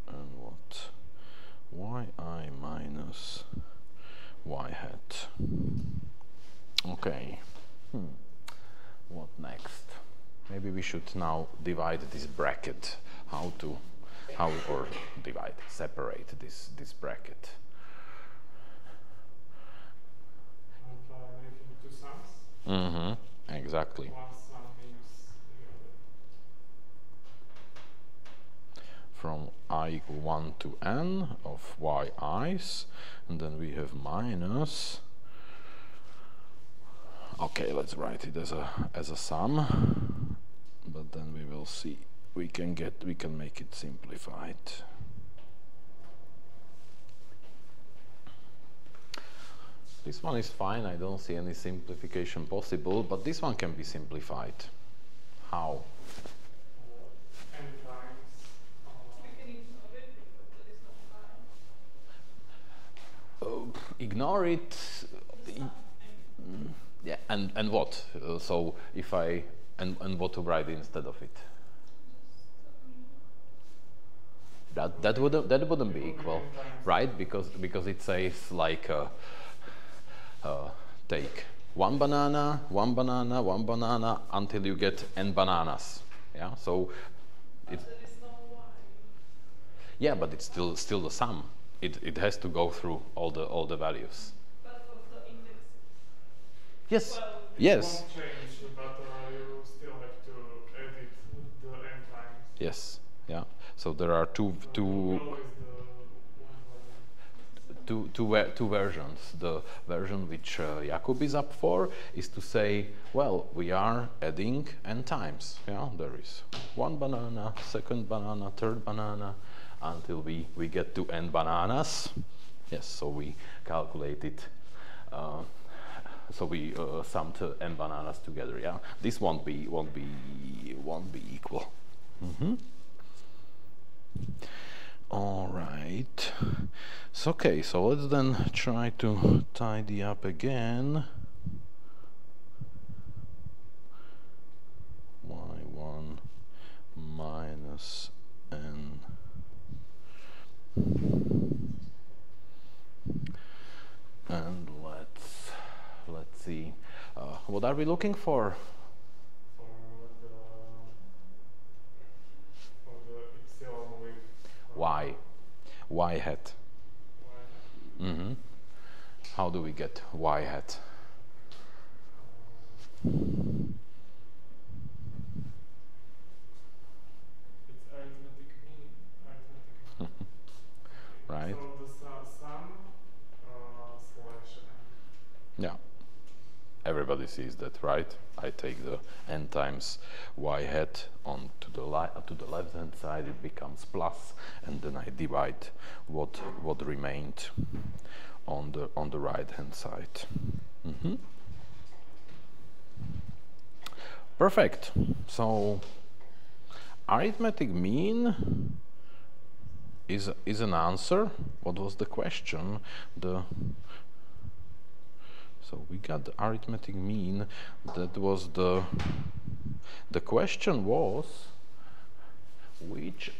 and what yi minus y hat. Okay. What next? Maybe we should now divide this bracket. Or divide, separate this bracket. By making 2 sums. Mm-hmm. Exactly. One sum minus the other. From I equal 1 to n of yi's, and then we have minus. Okay, let's write it as a sum, but then we will see. We can make it simplified. This one is fine. I don't see any simplification possible, but this one can be simplified. How? N times. We can ignore it because there is no time. Ignore it. Yeah, and what? So if I and what to write instead of it? That wouldn't be equal, right? Because it says like take one banana until you get n bananas. Yeah, so But there is no y. yeah, but it's still the sum. It has to go through all the values. But for the indexes. Yes. Well, Yes. Won't change, but Yes, yeah. So there are two versions. The version which Jakub is up for is to say, well, we are adding n times. Yeah, there is one banana, second banana, third banana, until we get to n bananas. Yes, so we calculate it. So we summed n bananas together. Yeah, this won't be equal. All right. So okay. So let's then try to tidy up again. y1 minus n. And let's see. What are we looking for? For the epsilon with y hat. How do we get y hat? It's arithmetic mean. Right. So the sum slash n. Yeah. Everybody sees that, right? I take the n times y hat on to the left hand side, it becomes plus, and then I divide what remained on the right hand side. Perfect. So arithmetic mean is an answer. What was the question? So we got the arithmetic mean. That was the question was which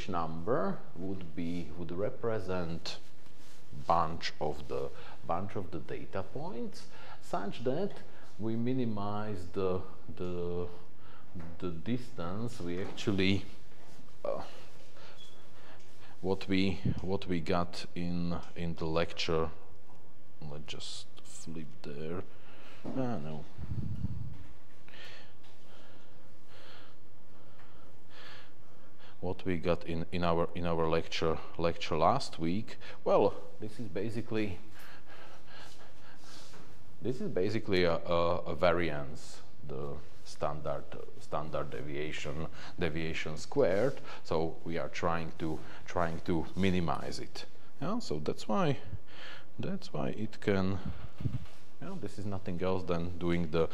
number would represent bunch of the data points such that we minimize the distance we actually what we got in the lecture. Let's just flip there. No. What we got in our lecture last week. Well, this is basically a variance, the standard deviation squared. So we are trying to minimize it. Yeah. So that's why it can. Yeah, this is nothing else than doing the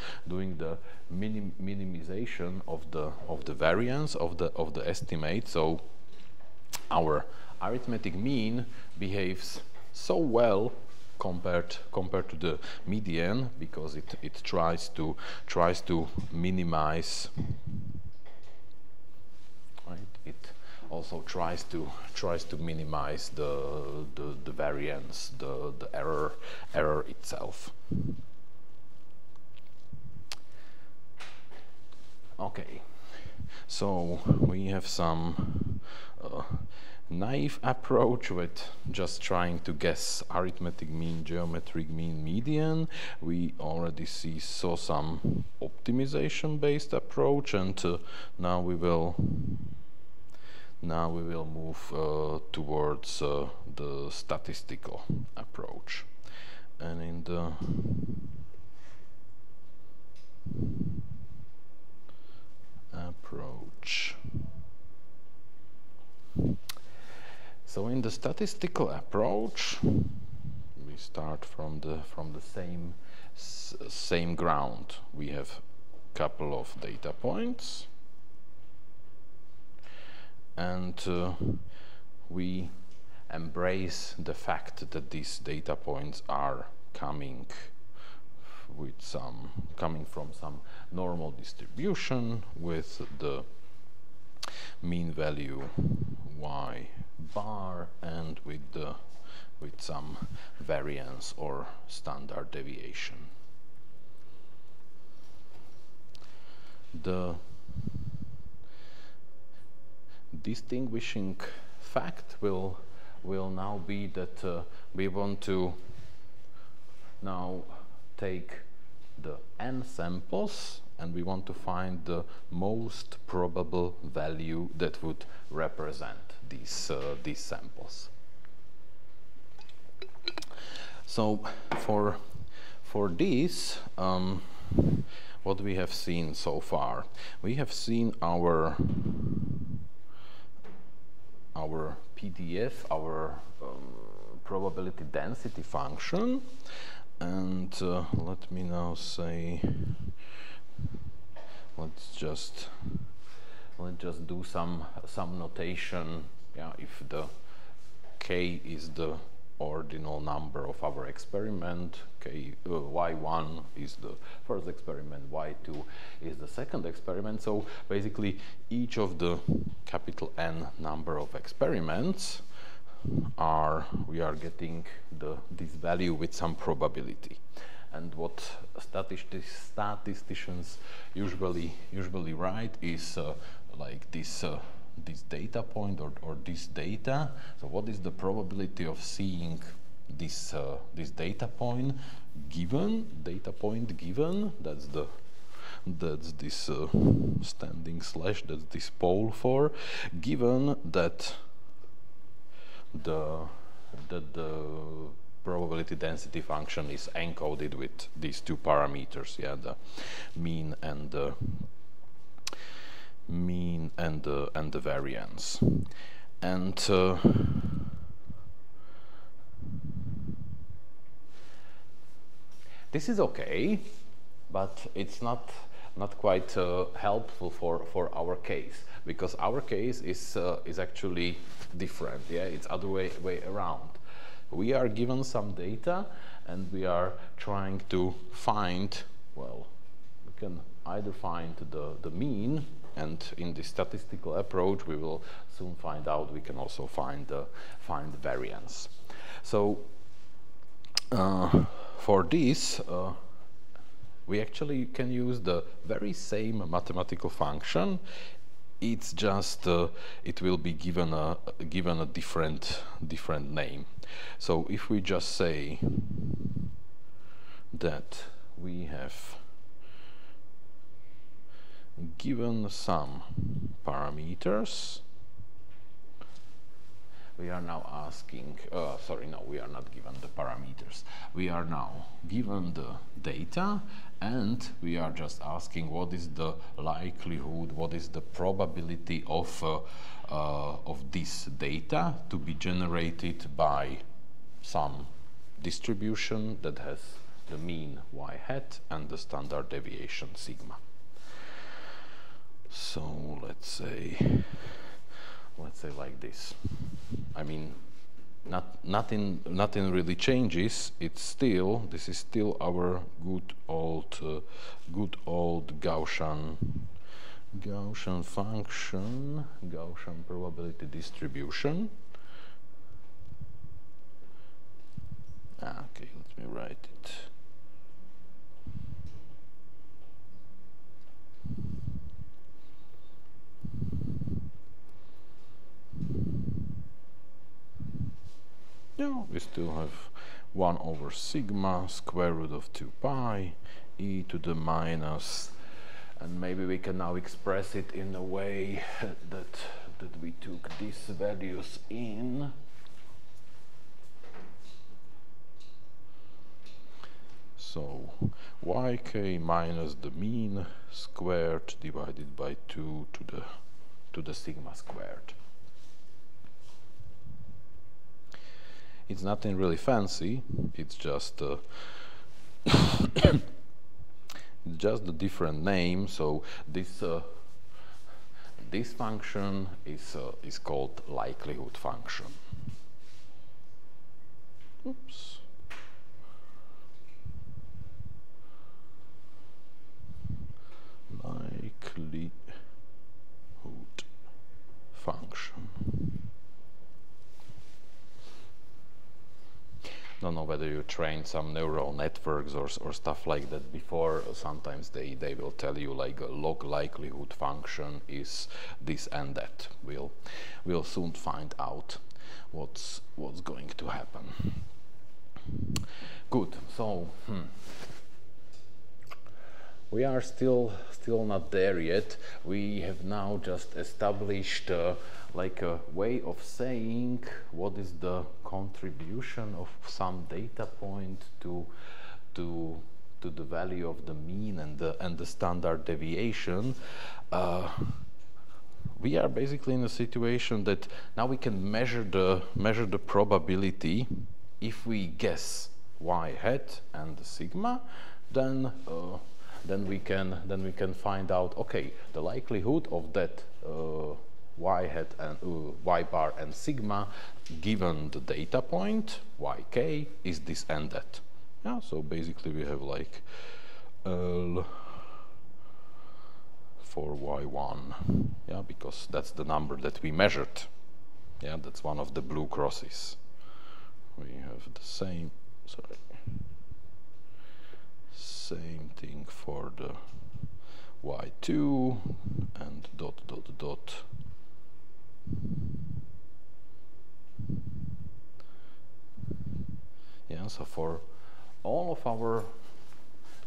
minimization of the variance of the estimate. So our arithmetic mean behaves so well compared to the median because it tries to minimize. Right. It also tries to minimize the variance, the error itself. Okay, so we have some naive approach with just trying to guess arithmetic mean, geometric mean, median. We already saw some optimization based approach, and now we will move towards the statistical approach. And in the approach, so in the statistical approach, we start from the same ground. We have a couple of data points, and we embrace the fact that these data points are coming from some normal distribution with the mean value y bar and with some variance or standard deviation. The distinguishing fact will now be that we want to now take the n samples and we want to find the most probable value that would represent these samples. So for this, what we have seen so far, we have seen our PDF, our probability density function, and let me now say, let's just do some notation. Yeah, if the k is the ordinal number of our experiment, y1 is the first experiment, y2 is the second experiment. So basically each of the capital N number of experiments we are getting this value with some probability. And what statisticians usually write is like this data point or this data. So what is the probability of seeing this data point given? That's this standing slash. That's this pole for, given that the probability density function is encoded with these two parameters. Yeah, the mean and the variance. And this is okay, but it's not quite helpful for our case, because our case is actually different. Yeah, it's other way around. We are given some data and we are trying to find, well, we can either find the mean, and in the statistical approach we will soon find out we can also find the variance. So for this we actually can use the very same mathematical function. It's just it will be given a different name. So if we just say that we have given some parameters, we are now asking, sorry, no, we are not given the parameters. We are now given the data, and we are just asking what is the likelihood, what is the probability of this data to be generated by some distribution that has the mean y hat and the standard deviation sigma. So let's say like this. I mean, nothing really changes. It's still, this is still our good old Gaussian function, Gaussian probability distribution. Okay, let me write it. Yeah, we still have 1 over sigma square root of 2 pi e to the minus, and maybe we can now express it in a way that we took these values in. So yk minus the mean squared divided by 2 to the sigma squared. It's nothing really fancy. It's just just a different name. So this function is called likelihood function. Oops. Likelihood function. Don't know whether you trained some neural networks or stuff like that before. Sometimes they will tell you like a log likelihood function is this and that. We'll soon find out what's going to happen. Good. So we are still still not there yet. We have now just established like a way of saying what is the contribution of some data point to the value of the mean and the standard deviation. We are basically in a situation that now we can measure the probability. If we guess y hat and sigma, then we can find out, okay, the likelihood of that y hat and y bar and sigma given the data point yk is this and that. Yeah, so basically we have like L for y1, yeah, because that's the number that we measured. Yeah, that's one of the blue crosses. We have the same, same thing for the y2 and dot dot dot. Yeah, so for all of our,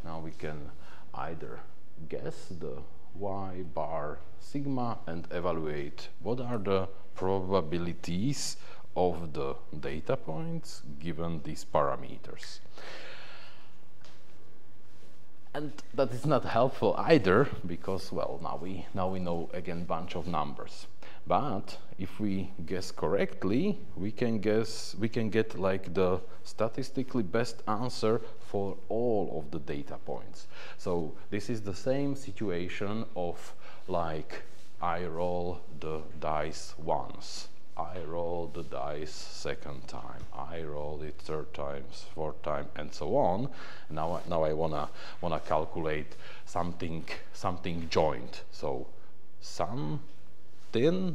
now we can either guess the y bar sigma and evaluate what are the probabilities of the data points given these parameters. And that is not helpful either, because, well, now we know again bunch of numbers. But if we guess correctly, we can get like the statistically best answer for all of the data points. So this is the same situation of like I roll the dice once, I roll the dice second time, I roll it third time, fourth time, and so on. Now I wanna calculate something joint. So something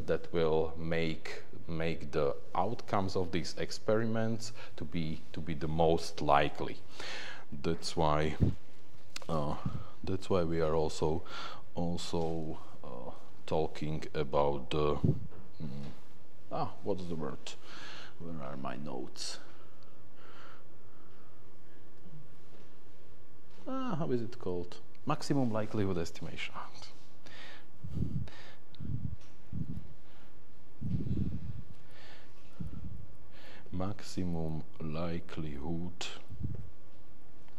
that will make the outcomes of these experiments to be the most likely. That's why we are also talking about the what's the word? Where are my notes? How is it called? Maximum likelihood estimation. Maximum likelihood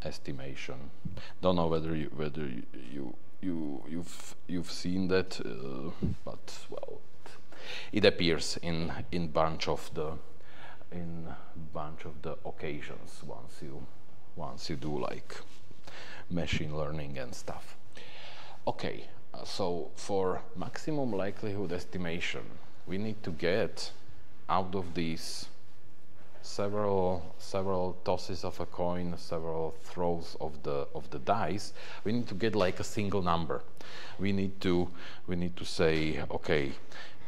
estimation. Don't know whether you've seen that, but well, it appears in bunch of the occasions once you do like machine learning and stuff. Okay, so for maximum likelihood estimation, we need to get out of these several tosses of a coin, several throws of the dice, we need to get like a single number. We need to say, okay,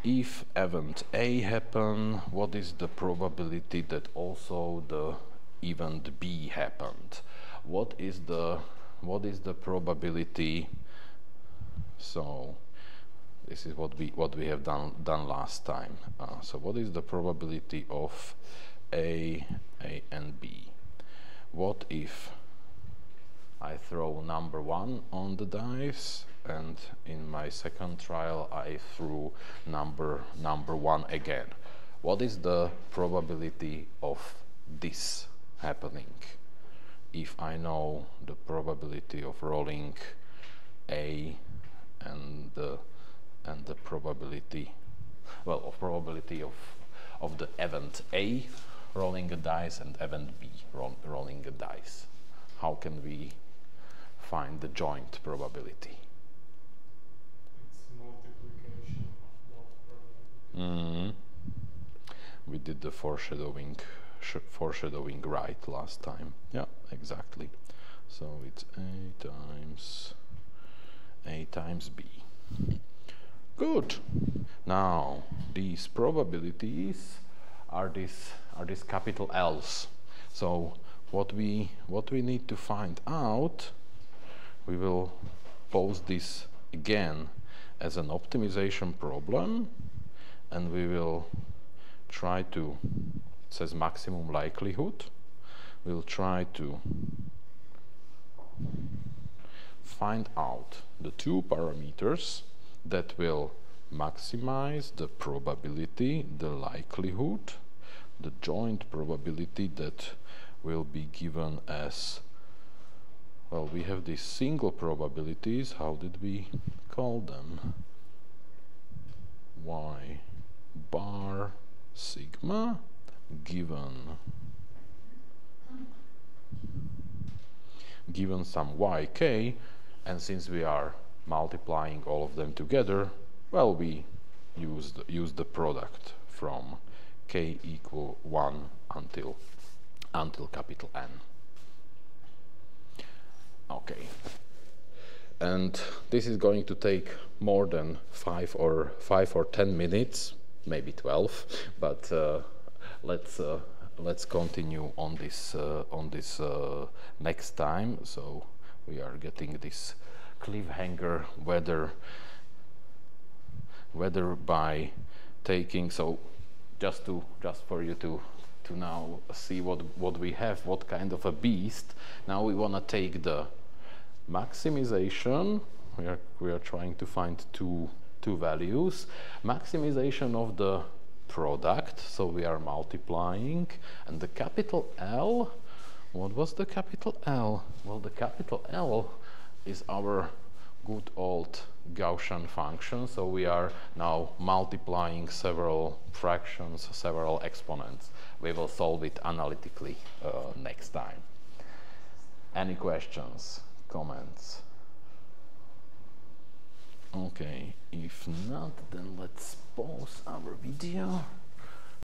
if event A happen, what is the probability that also the event B happened? What is the probability? So this is what we have done last time. So what is the probability of A and B? What if I throw number 1 on the dice, and in my second trial I threw number 1 again? What is the probability of this happening? If I know the probability of rolling A and the probability, well, of probability of the event A rolling a dice and event B rolling a dice, how can we find the joint probability? It's multiplication of both probabilities. We did the foreshadowing right last time. Yeah, exactly. So it's A times B. Good. Now these probabilities are these capital L's. So what we need to find out, we will pose this again as an optimization problem, and we will try to, it says maximum likelihood, we'll try to find out the two parameters that will maximize the probability, the likelihood, the joint probability that will be given as, well, we have these single probabilities. How did we call them? Y bar sigma given some yk, and since we are multiplying all of them together, well, we use the product from k equal 1 until capital N. Okay, and this is going to take more than 5 or 10 minutes, maybe 12, but let's continue on this next time. So we are getting this cliffhanger whether by taking, so just for you to now see what we have, what kind of a beast. Now we want to take the maximization. We are trying to find two values. Maximization of the product, so we are multiplying, and the capital L, what was the capital L? Well, the capital L is our good old Gaussian function, so we are now multiplying several fractions, several exponents. We will solve it analytically next time. Any questions, comments? Okay, if not, then let's pause our video.